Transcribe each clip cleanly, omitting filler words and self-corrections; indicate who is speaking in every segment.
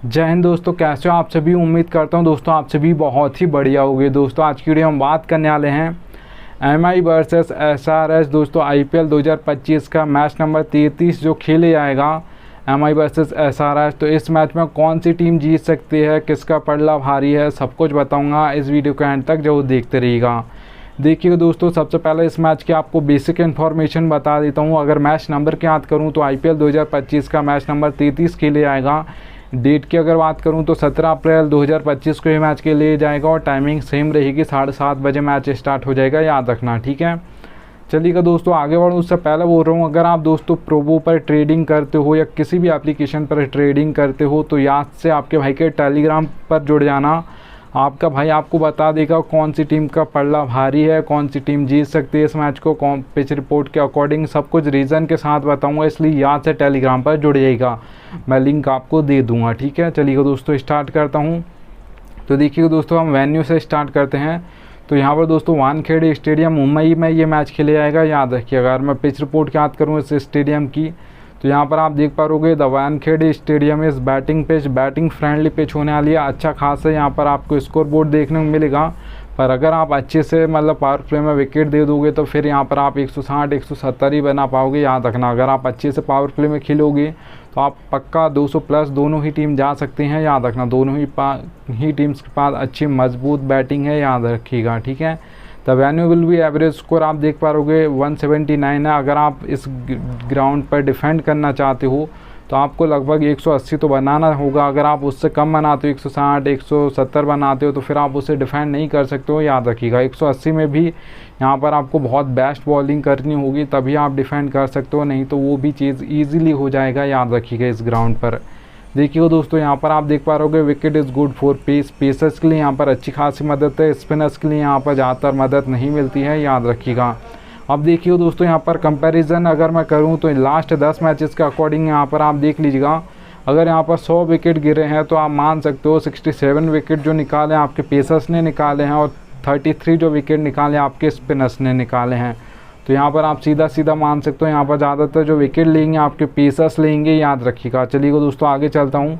Speaker 1: जय हिंद दोस्तों, कैसे हो आप सभी। उम्मीद करता हूं दोस्तों आप सभी बहुत ही बढ़िया होंगे। दोस्तों आज की वीडियो हम बात करने वाले हैं एमआई वर्सेस एसआरएच। दोस्तों आईपीएल 2025 का मैच नंबर 33 जो खेले जाएगा एमआई वर्सेस एसआरएच। तो इस मैच में कौन सी टीम जीत सकती है, किसका पलड़ा भारी है, सब कुछ बताऊंगा इस वीडियो के एंड तक, जो देखते रहिएगा। देखिए दोस्तों, सबसे पहले इस मैच की आपको बेसिक इन्फॉर्मेशन बता देता हूँ। अगर मैच नंबर की बात करूँ तो आईपीएल 2025 का मैच नंबर 33 खेले जाएगा। डेट की अगर बात करूं तो 17 अप्रैल 2025 को ये मैच के लिए जाएगा और टाइमिंग सेम रहेगी, 7:30 बजे मैच स्टार्ट हो जाएगा, याद रखना, ठीक है। चलिएगा दोस्तों आगे बढ़ूँ उससे पहले बोल रहा हूँ, अगर आप दोस्तों प्रोबो पर ट्रेडिंग करते हो या किसी भी एप्लीकेशन पर ट्रेडिंग करते हो तो याद से आपके भाई के टेलीग्राम पर जुड़ जाना। आपका भाई आपको बता देगा कौन सी टीम का पलड़ा भारी है, कौन सी टीम जीत सकती है इस मैच को, कौन पिच रिपोर्ट के अकॉर्डिंग सब कुछ रीज़न के साथ बताऊंगा, इसलिए याद से टेलीग्राम पर जुड़ जाइएगा। मैं लिंक आपको दे दूंगा, ठीक है। चलिए दोस्तों स्टार्ट करता हूं। तो देखिए दोस्तों हम वेन्यू से स्टार्ट करते हैं। तो यहाँ पर दोस्तों वानखेड़े स्टेडियम मुंबई में ये मैच खेले जाएगा, याद रखिएगा। अगर मैं पिच रिपोर्ट की बात करूँ इस स्टेडियम की तो यहाँ पर आप देख पाओगे द वानखेड़े स्टेडियम इस batting pitch, batting friendly pitch होने वाली है। अच्छा खासा यहाँ पर आपको स्कोर बोर्ड देखने को मिलेगा, पर अगर आप अच्छे से मतलब पावर प्ले में विकेट दे दोगे तो फिर यहाँ पर आप 160-170 ही बना पाओगे, याद रखना। अगर आप अच्छे से पावर प्ले में खेलोगे तो आप पक्का 200 प्लस दोनों ही टीम जा सकते हैं, याद रखना। दोनों ही टीम्स के पास अच्छी मजबूत बैटिंग है, याद रखिएगा, ठीक है। The venue will be average score आप देख पाओगे 179 है। अगर आप इस ग्राउंड पर डिफेंड करना चाहते हो तो आपको लगभग 180 तो बनाना होगा। अगर आप उससे कम बनाते हो, 160-170 बनाते हो, तो फिर आप उसे डिफेंड नहीं कर सकते हो, याद रखिएगा। 180 में भी यहाँ पर आपको बहुत बेस्ट बॉलिंग करनी होगी, तभी आप डिफेंड कर सकते हो, नहीं तो वो भी चीज़ ईजिली हो जाएगा, याद रखिएगा इस ग्राउंड पर। देखिए दोस्तों यहाँ पर आप देख पा रहे होगे wicket is good for pacers के लिए यहाँ पर अच्छी खासी मदद है, स्पिनर्स के लिए यहाँ पर ज़्यादातर मदद नहीं मिलती है, याद रखिएगा। अब देखिए दोस्तों यहाँ पर कंपैरिजन अगर मैं करूँ तो लास्ट 10 मैचेस के अकॉर्डिंग यहाँ पर आप देख लीजिएगा। अगर यहाँ पर 100 विकेट गिरे हैं तो आप मान सकते हो 67 विकेट जो निकाले आपके पेसर्स ने निकाले हैं और 33 जो विकेट निकाले आपके स्पिनर्स ने निकाले हैं। तो यहाँ पर आप सीधा मान सकते हो यहाँ पर ज़्यादातर जो विकेट लेंगे आपके पेसर्स लेंगे, याद रखिएगा। चलिए दोस्तों आगे चलता हूँ।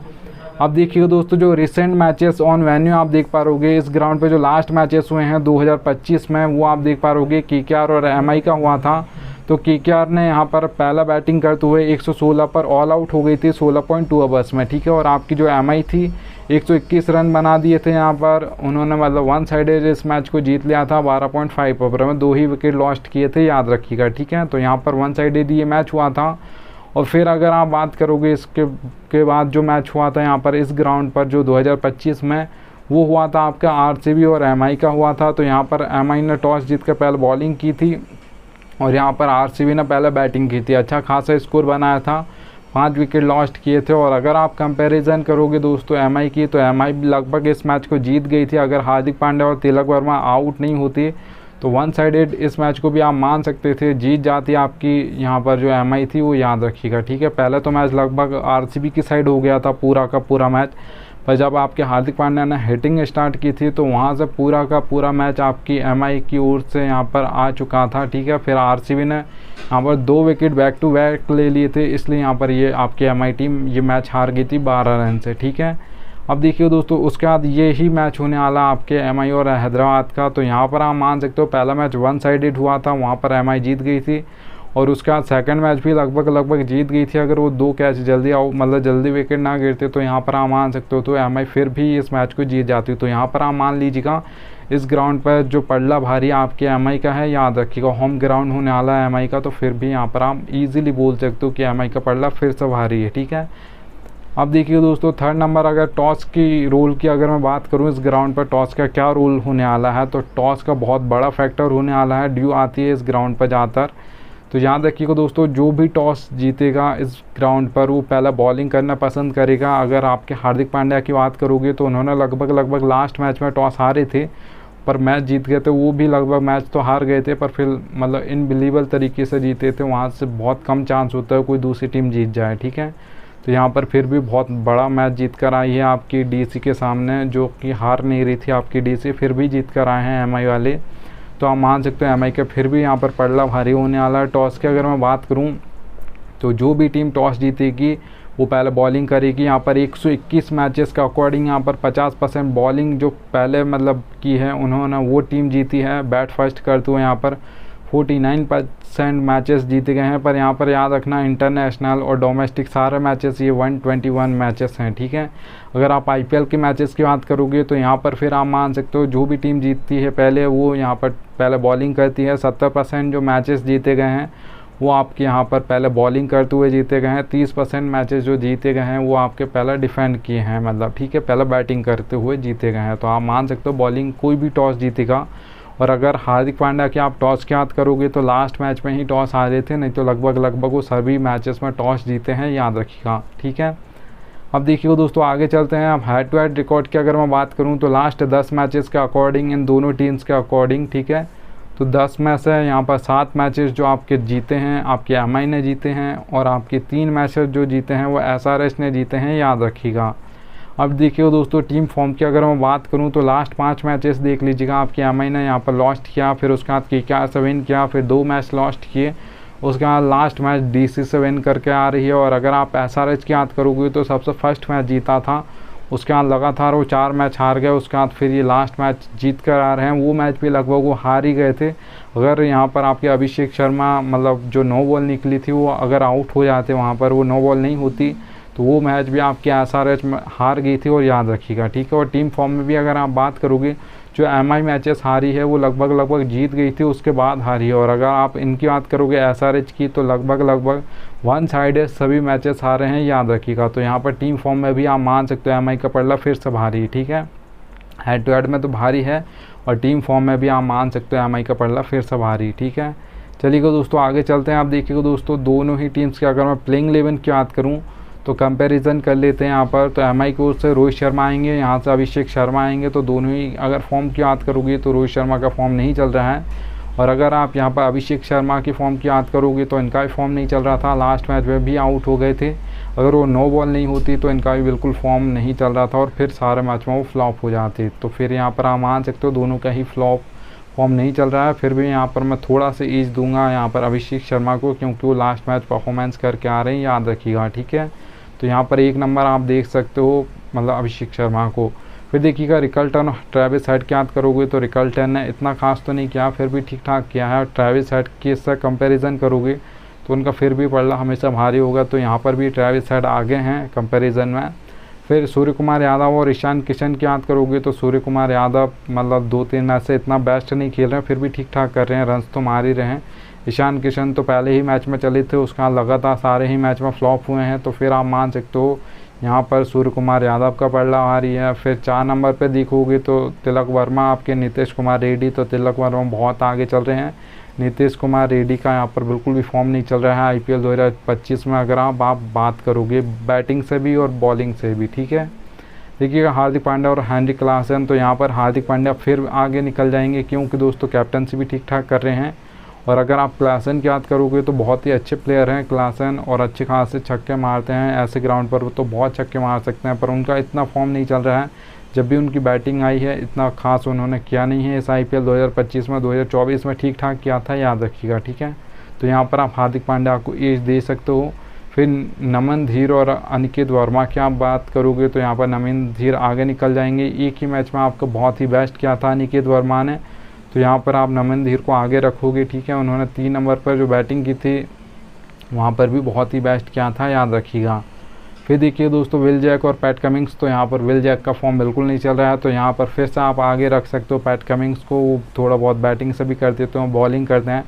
Speaker 1: अब देखिए दोस्तों जो रिसेंट मैचेस ऑन वेन्यू आप देख पा रहोगे इस ग्राउंड पे, जो लास्ट मैचेस हुए हैं 2025 में, वो आप देख पा रहोगे केकेआर और एमआई का हुआ था। तो केकेआर ने यहाँ पर पहला बैटिंग करते हुए 116 पर ऑल आउट हो गई थी 16.2 ओवर्स में, ठीक है। और आपकी जो एमआई थी 121 रन बना दिए थे यहाँ पर उन्होंने, मतलब वन साइडेड इस मैच को जीत लिया था 12.5 ओवर में, 2 ही विकेट लॉस्ट किए थे, याद रखिएगा, ठीक है। तो यहाँ पर वन साइडेड ये मैच हुआ था। और फिर अगर आप बात करोगे इसके बाद जो मैच हुआ था यहाँ पर इस ग्राउंड पर जो 2025 में, वो हुआ था आपका आरसीबी और एमआई का हुआ था। तो यहाँ पर एमआई ने टॉस जीत कर पहले बॉलिंग की थी और यहाँ पर आरसीबी ने पहले बैटिंग की थी। अच्छा खासा स्कोर बनाया था, 5 विकेट लॉस्ट किए थे। और अगर आप कंपैरिजन करोगे दोस्तों एमआई की, तो एमआई लगभग इस मैच को जीत गई थी। अगर हार्दिक पांड्या और तिलक वर्मा आउट नहीं होती तो वन साइडेड इस मैच को भी आप मान सकते थे जीत जाती आपकी यहाँ पर जो एमआई थी, वो याद रखिएगा, ठीक है। पहले तो मैच लगभग आरसीबी की साइड हो गया था पूरा का पूरा मैच, पर जब आपके हार्दिक पांड्या ने हिटिंग स्टार्ट की थी तो वहाँ से पूरा का पूरा मैच आपकी एमआई की ओर से यहाँ पर आ चुका था, ठीक है। फिर आरसीबी ने यहाँ पर 2 विकेट बैक टू बैक ले लिए थे, इसलिए यहाँ पर ये आपकी एमआई टीम ये मैच हार गई थी 12 रन से, ठीक है। अब देखिए दोस्तों उसके बाद ये ही मैच होने वाला आपके एमआई और हैदराबाद का। तो यहाँ पर आप मान सकते हो पहला मैच वन साइडेड हुआ था, वहाँ पर एमआई जीत गई थी। और उसके बाद सेकंड मैच भी लगभग जीत गई थी। अगर वो 2 कैच जल्दी जल्दी विकेट ना गिरते तो यहाँ पर आप मान सकते हो तो एमआई फिर भी इस मैच को जीत जाती। तो यहाँ पर आप मान लीजिएगा इस ग्राउंड पर जो पलड़ा भारी आपके एमआई का है, याद रखिएगा। होम ग्राउंड होने वाला है एमआई का, तो फिर भी यहाँ पर आप ईजिली बोल सकते हो कि एमआई का पलड़ा फिर से भारी है, ठीक है। अब देखिए दोस्तों थर्ड नंबर, अगर टॉस की रोल की अगर मैं बात करूं इस ग्राउंड पर टॉस का क्या रोल होने वाला है, तो टॉस का बहुत बड़ा फैक्टर होने वाला है। ड्यू आती है इस ग्राउंड पर ज़्यादातर। तो याद रखिएगा दोस्तों जो भी टॉस जीतेगा इस ग्राउंड पर वो पहला बॉलिंग करना पसंद करेगा। अगर आपके हार्दिक पांड्या की बात करोगे तो उन्होंने लगभग लास्ट मैच में टॉस हारे थे पर मैच जीत गए थे। वो भी लगभग मैच तो हार गए थे पर फिर मतलब इनबिलीवेबल तरीके से जीते थे, वहाँ से बहुत कम चांस होता है कोई दूसरी टीम जीत जाए, ठीक है। तो यहाँ पर फिर भी बहुत बड़ा मैच जीत कर आई है आपकी डीसी के सामने, जो कि हार नहीं रही थी आपकी डीसी, फिर भी जीत कर आए हैं एमआई वाले। तो आप मान सकते हो एमआई का फिर भी यहाँ पर पलड़ा भारी होने वाला है। टॉस की अगर मैं बात करूँ तो जो भी टीम टॉस जीतेगी वो पहले बॉलिंग करेगी। यहाँ पर 121 मैचेस के अकॉर्डिंग यहाँ पर 50% बॉलिंग जो पहले मतलब की है उन्होंने वो टीम जीती है बैट फर्स्ट करते हुए। यहाँ पर 49% मैचेस जीते गए हैं। पर यहाँ पर याद रखना इंटरनेशनल और डोमेस्टिक सारे मैचेस ये 121 मैचेस हैं, ठीक है। अगर आप IPL के मैचेस की बात करोगे तो यहाँ पर फिर आप मान सकते हो जो भी टीम जीतती है पहले वो यहाँ पर पहले बॉलिंग करती है। 70% जो मैचेस जीते गए हैं वो आपके यहाँ पर पहले बॉलिंग करते हुए जीते गए हैं। 30% मैचेस जो जीते गए हैं वो आपके पहले डिफेंड किए हैं, मतलब ठीक है, पहले बैटिंग करते हुए जीते गए हैं। तो आप मान सकते हो बॉलिंग कोई भी टॉस जीतेगा। और अगर हार्दिक पांड्या की आप टॉस की बात करोगे तो लास्ट मैच में ही टॉस हारे थे, नहीं तो लगभग वो सभी मैचेस में टॉस जीते हैं, याद रखिएगा, ठीक है। अब देखिए दोस्तों आगे चलते हैं। अब हेड टू हेड रिकॉर्ड की अगर मैं बात करूं तो लास्ट 10 मैचेस के अकॉर्डिंग इन दोनों टीम्स के अकॉर्डिंग, ठीक है, तो 10 में से यहाँ पर 7 मैचेस जो आपके जीते हैं आपके MI ने जीते हैं और आपके 3 मैचेस जो जीते हैं वो SRH ने जीते हैं, याद रखिएगा। अब देखिए दोस्तों टीम फॉर्म की अगर मैं बात करूं तो लास्ट 5 मैचेस देख लीजिएगा। आपके MI ने यहाँ पर लॉस्ट किया, फिर उसके बाद KKR से विन किया, फिर 2 मैच लॉस्ट किए, उसके बाद लास्ट मैच DC से विन करके आ रही है। और अगर आप SRH की बात करोगे तो सबसे फर्स्ट मैच जीता था, उसके बाद लगातार वो 4 मैच हार गए, उसके बाद फिर ये लास्ट मैच जीत कर आ रहे हैं। वो मैच भी लगभग वो हार ही गए थे। अगर यहाँ पर आपके अभिषेक शर्मा मतलब जो 9 बॉल निकली थी वो अगर आउट हो जाते, वहाँ पर वो 9 बॉल नहीं होती तो वो मैच भी आपके SRH में हार गई थी, और याद रखिएगा, ठीक है। और टीम फॉर्म में भी अगर आप बात करोगे जो MI मैचेस हारी है वो लगभग जीत गई थी, उसके बाद हारी है। और अगर आप इनकी बात करोगे SRH की तो लगभग 1 साइडेड सभी मैचेस हारे हैं, याद रखिएगा। तो यहाँ पर टीम फॉर्म में भी आप मान सकते हो MI का पलड़ा फिर से भारी है, ठीक है। हेड टू हेड में तो भारी है और टीम फॉर्म में भी आप मान सकते हो MI का पलड़ा फिर से भारी, ठीक है। चलिएगा दोस्तों आगे चलते हैं। आप देखिएगा दोस्तों दोनों ही टीम्स की अगर मैं प्लेइंग 11 की बात करूँ तो कंपैरिजन कर लेते हैं यहाँ पर। तो MI की ओर से रोहित शर्मा आएंगे, यहाँ से अभिषेक शर्मा आएंगे। तो दोनों ही अगर फॉर्म की बात करोगे तो रोहित शर्मा का फॉर्म नहीं चल रहा है, और अगर आप यहाँ पर अभिषेक शर्मा की फॉर्म की बात करोगे तो इनका भी फॉर्म नहीं चल रहा था, लास्ट मैच में भी आउट हो गए थे। अगर वो 9 बॉल नहीं होती तो इनका भी बिल्कुल फॉर्म नहीं चल रहा था और फिर सारे मैच में वो फ्लॉप हो जाते। तो फिर यहाँ पर आप मान सकते हो दोनों का ही फ्लॉप फॉर्म नहीं चल रहा है। फिर भी यहाँ पर मैं थोड़ा सा एज दूंगा यहाँ पर अभिषेक शर्मा को, क्योंकि वो लास्ट मैच परफॉर्मेंस करके आ रहे हैं, याद रखिएगा, ठीक है। तो यहाँ पर 1 नंबर आप देख सकते हो मतलब अभिषेक शर्मा को। फिर देखिएगा रिकल्टन और ट्रेविस हेड की बात करोगे तो रिकल्टन ने इतना खास तो नहीं किया, फिर भी ठीक ठाक किया है। और ट्रेविस हेड के साथ कंपैरिजन करोगे तो उनका फिर भी पलड़ा हमेशा भारी होगा। तो यहाँ पर भी ट्रेविस हेड आगे हैं कंपैरिजन में। फिर सूर्य कुमार यादव और ईशान किशन की बात करोगे तो सूर्य कुमार यादव मतलब 2-3 मैच से इतना बेस्ट नहीं खेल रहे हैं, फिर भी ठीक ठाक कर रहे हैं, रन्स तो मार ही रहे हैं। ईशान किशन तो पहले ही मैच में चले थे, उसका लगातार सारे ही मैच में फ्लॉप हुए हैं। तो फिर आप मान सकते हो यहाँ पर सूर्य कुमार यादव का पलड़ा आ रही है। फिर 4 नंबर पे देखोगे तो तिलक वर्मा आपके नीतीश कुमार रेड्डी। तो तिलक वर्मा बहुत आगे चल रहे हैं, नीतीश कुमार रेड्डी का यहाँ पर बिल्कुल भी फॉर्म नहीं चल रहा है IPL 2025 में अगर आप बात करोगे बैटिंग से भी और बॉलिंग से भी, ठीक है। देखिएगा हार्दिक पांड्या और हेनरी क्लासन, तो यहाँ पर हार्दिक पांड्या फिर आगे निकल जाएंगे क्योंकि दोस्तों कैप्टनसी भी ठीक ठाक कर रहे हैं। और अगर आप क्लासन की बात करोगे तो बहुत ही अच्छे प्लेयर हैं क्लासन, और अच्छे खासे छक्के मारते हैं, ऐसे ग्राउंड पर तो बहुत छक्के मार सकते हैं। पर उनका इतना फॉर्म नहीं चल रहा है, जब भी उनकी बैटिंग आई है इतना खास उन्होंने किया नहीं है इस IPL 2025 में। 2024 में ठीक ठाक किया था, याद रखिएगा, ठीक है। तो यहाँ पर आप हार्दिक पांड्या को एज दे सकते हो। फिर नमन धीर और अनिकेत वर्मा की आप बात करोगे तो यहाँ पर नमन धीर आगे निकल जाएंगे। एक ही मैच में आपको बहुत ही बेस्ट किया था अनिकेत वर्मा ने, तो यहाँ पर आप नमन धीर को आगे रखोगे, ठीक है। उन्होंने 3 नंबर पर जो बैटिंग की थी वहाँ पर भी बहुत ही बेस्ट किया था, याद रखिएगा। फिर देखिए दोस्तों विल जैक और पैट कमिंग्स, तो यहाँ पर विल जैक का फॉर्म बिल्कुल नहीं चल रहा है, तो यहाँ पर फिर से आप आगे रख सकते हो पैट कमिंग्स को। वो थोड़ा बहुत बैटिंग से भी कर देते हो, बॉलिंग करते हैं,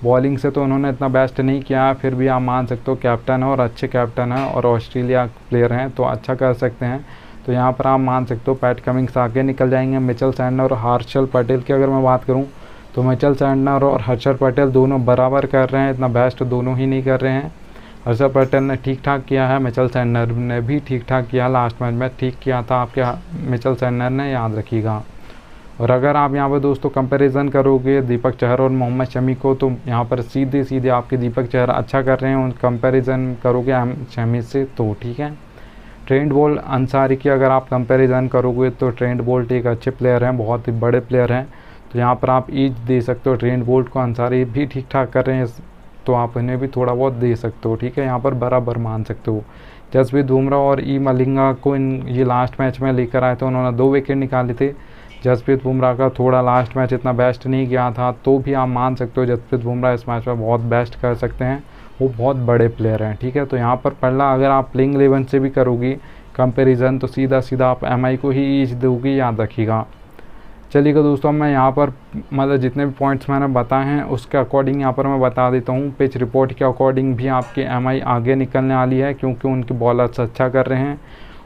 Speaker 1: बॉलिंग से तो उन्होंने इतना बेस्ट नहीं किया, फिर भी आप मान सकते हो कैप्टन है और अच्छे कैप्टन हैं और ऑस्ट्रेलिया प्लेयर हैं तो अच्छा कर सकते हैं। तो यहाँ पर आप मान सकते हो पैट कमिंग्स आगे निकल जाएंगे। मिचेल सैंटनर और हर्षल पटेल की अगर मैं बात करूँ तो मिचेल सैंटनर और हर्षल पटेल दोनों बराबर कर रहे हैं, इतना बेस्ट दोनों ही नहीं कर रहे हैं। हर्षल पटेल ने ठीक ठाक किया है, मिचेल सैंटनर ने भी ठीक ठाक किया, लास्ट मैच में ठीक किया था आपके मिचेल सैंटनर ने, याद रखिएगा। और अगर आप यहाँ पर दोस्तों कंपैरिजन करोगे दीपक चहर और मोहम्मद शमी को, तो यहाँ पर सीधे आपके दीपक चहर अच्छा कर रहे हैं उन कंपैरिजन करोगे शमी से, तो ठीक है। ट्रेंट बोल्ट अंसारी की अगर आप कंपैरिजन करोगे तो ट्रेंट बोल्ट एक अच्छे प्लेयर हैं, बहुत ही बड़े प्लेयर हैं, तो यहाँ पर आप ईच दे सकते हो ट्रेंट बोल्ट को। अंसारी भी ठीक ठाक कर रहे हैं तो आप इन्हें भी थोड़ा बहुत दे सकते हो, ठीक है। यहाँ पर बराबर मान सकते हो। जसप्रीत बुमराह और ई मलिंगा को ये लास्ट मैच में लेकर आए थे, उन्होंने 2 विकेट निकाले थे। जसप्रीत बुमराह का थोड़ा लास्ट मैच इतना बेस्ट नहीं गया था, तो भी आप मान सकते हो जसप्रीत बुमराह इस मैच में बहुत बेस्ट कर सकते हैं, वो बहुत बड़े प्लेयर हैं। ठीक है, तो यहाँ पर पहला अगर आप प्लेइंग 11 से भी करोगी कंपैरिजन तो सीधा सीधा आप एमआई को ही ईज दोगी, याद रखिएगा। चलिएगा दोस्तों, मैं यहाँ पर मतलब जितने भी पॉइंट्स मैंने बताए हैं उसके अकॉर्डिंग यहाँ पर मैं बता देता हूँ। पिच रिपोर्ट के अकॉर्डिंग भी आपकी एमआई आगे निकलने वाली है, क्योंकि उनके बॉलर्स अच्छा कर रहे हैं।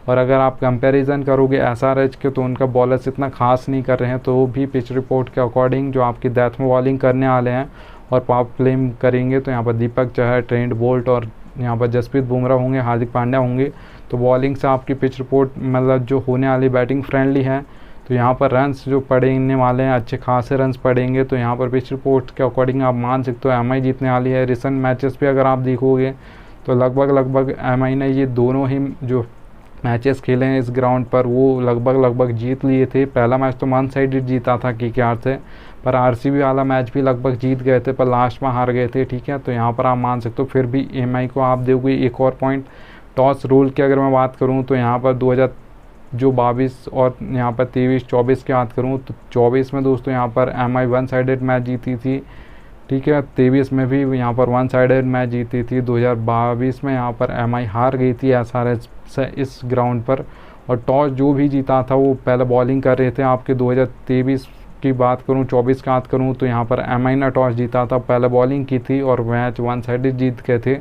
Speaker 1: और अगर आप कंपैरिजन करोगे एसआरएच के तो उनका बॉलर्स इतना खास नहीं कर रहे हैं, तो भी पिच रिपोर्ट के अकॉर्डिंग जो आपकी डेथ में बॉलिंग करने वाले हैं और पावर प्ले करेंगे, तो यहाँ पर दीपक चहर, ट्रेंट बोल्ट और यहाँ पर जसप्रीत बुमराह होंगे, हार्दिक पांड्या होंगे। तो बॉलिंग से आपकी पिच रिपोर्ट मतलब जो होने वाली बैटिंग फ्रेंडली है, तो यहाँ पर रन्स जो पड़ने वाले हैं अच्छे खासे रन्स पड़ेंगे। तो यहाँ पर पिच रिपोर्ट के अकॉर्डिंग आप मान सकते हो एमआई जीतने वाली है। रिसेंट मैचेस पे अगर आप देखोगे तो लगभग एमआई ने ये दोनों ही जो मैचेस खेले हैं इस ग्राउंड पर वो लगभग जीत लिए थे। पहला मैच तो वन साइडेड जीता था केकेआर से, पर आरसीबी वाला मैच भी लगभग जीत गए थे, पर लास्ट में हार गए थे। ठीक है, तो यहाँ पर आप मान सकते हो फिर भी एमआई को आप दोगे एक और पॉइंट। टॉस रूल की अगर मैं बात करूँ तो यहाँ पर 2022 और यहाँ पर 23-24 की बात करूँ तो 24 में दोस्तों यहाँ पर एमआई वन साइडेड मैच जीती थी। ठीक है, 23 में भी यहाँ पर वन साइडेड मैच जीती थी। 2022 में यहाँ पर एमआई हार गई थी एसआरएच से इस ग्राउंड पर। और टॉस जो भी जीता था वो पहले बॉलिंग कर रहे थे। आपके 2023 की बात करूँ, 24 की बात करूँ तो यहाँ पर एमआई ने टॉस जीता था, पहले बॉलिंग की थी और मैच वन साइडेड जीत गए थे।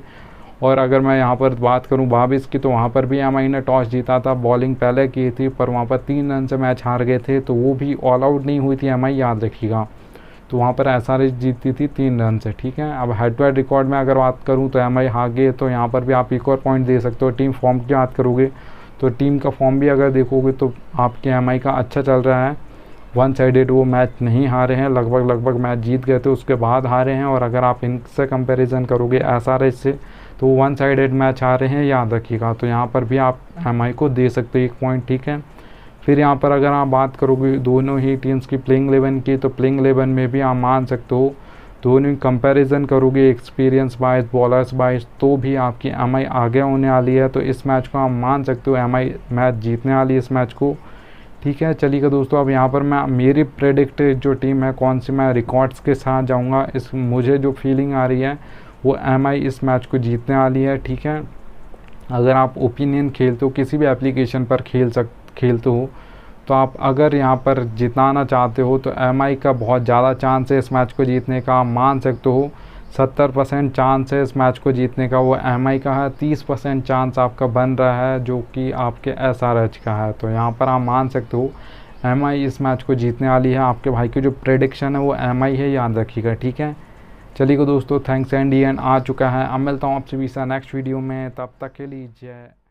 Speaker 1: और अगर मैं यहाँ पर बात करूँ 22 की तो वहाँ पर भी एमआई ने टॉस जीता था, बॉलिंग पहले की थी, पर वहाँ पर 3 रन से मैच हार गए थे, तो वो भी ऑल आउट नहीं हुई थी एमआई, याद रखिएगा। तो वहाँ पर एसआरएच जीती थी 3 रन से। ठीक है, अब हेड टू हेड रिकॉर्ड में अगर बात करूँ तो एमआई हार गए, तो यहाँ पर भी आप एक और पॉइंट दे सकते हो। टीम फॉर्म की बात करोगे तो टीम का फॉर्म भी अगर देखोगे तो आपके एमआई का अच्छा चल रहा है। वन साइडेड वो मैच नहीं हारे हैं, लगभग मैच जीत गए थे उसके बाद हारे हैं। और अगर आप इनसे कंपैरिजन करोगे एसआरएच से तो वन साइडेड मैच हारे हैं, याद रखिएगा। तो यहाँ पर भी आप एमआई को दे सकते हो 1 पॉइंट। ठीक है, फिर यहाँ पर अगर आप बात करोगे दोनों ही टीम्स की प्लेइंग 11 की, तो प्लेइंग 11 में भी आप मान सकते हो दोनों कंपैरिजन करोगे एक्सपीरियंस वाइज, बॉलर्स वाइज, तो भी आपकी एमआई आगे होने वाली है। तो इस मैच को आप मान सकते हो एमआई मैच जीतने वाली है इस मैच को। ठीक है, चलिएगा दोस्तों, अब यहाँ पर मैं मेरी प्रेडिक्ट जो टीम है कौन सी, मैं रिकॉर्ड्स के साथ जाऊँगा। इस मुझे जो फीलिंग आ रही है वो एमआई इस मैच को जीतने वाली है। ठीक है, अगर आप ओपिनियन खेलते हो किसी भी एप्लीकेशन पर खेलते हो तो आप अगर यहाँ पर जिताना चाहते हो तो एमआई का बहुत ज़्यादा चांस है इस मैच को जीतने का। आप मान सकते हो 70% चांस है इस मैच को जीतने का, वो एमआई का है। 30% चांस आपका बन रहा है जो कि आपके एसआरएच का है। तो यहाँ पर आप मान सकते हो एमआई इस मैच को जीतने वाली है। आपके भाई की जो प्रेडिक्शन है वो एमआई है, याद रखिएगा। ठीक है, चलिए दोस्तों, थैंक्स एंड आ चुका है। अब मिलता हूँ आपसे भी नेक्स्ट वीडियो में, तब तक के लिए जय।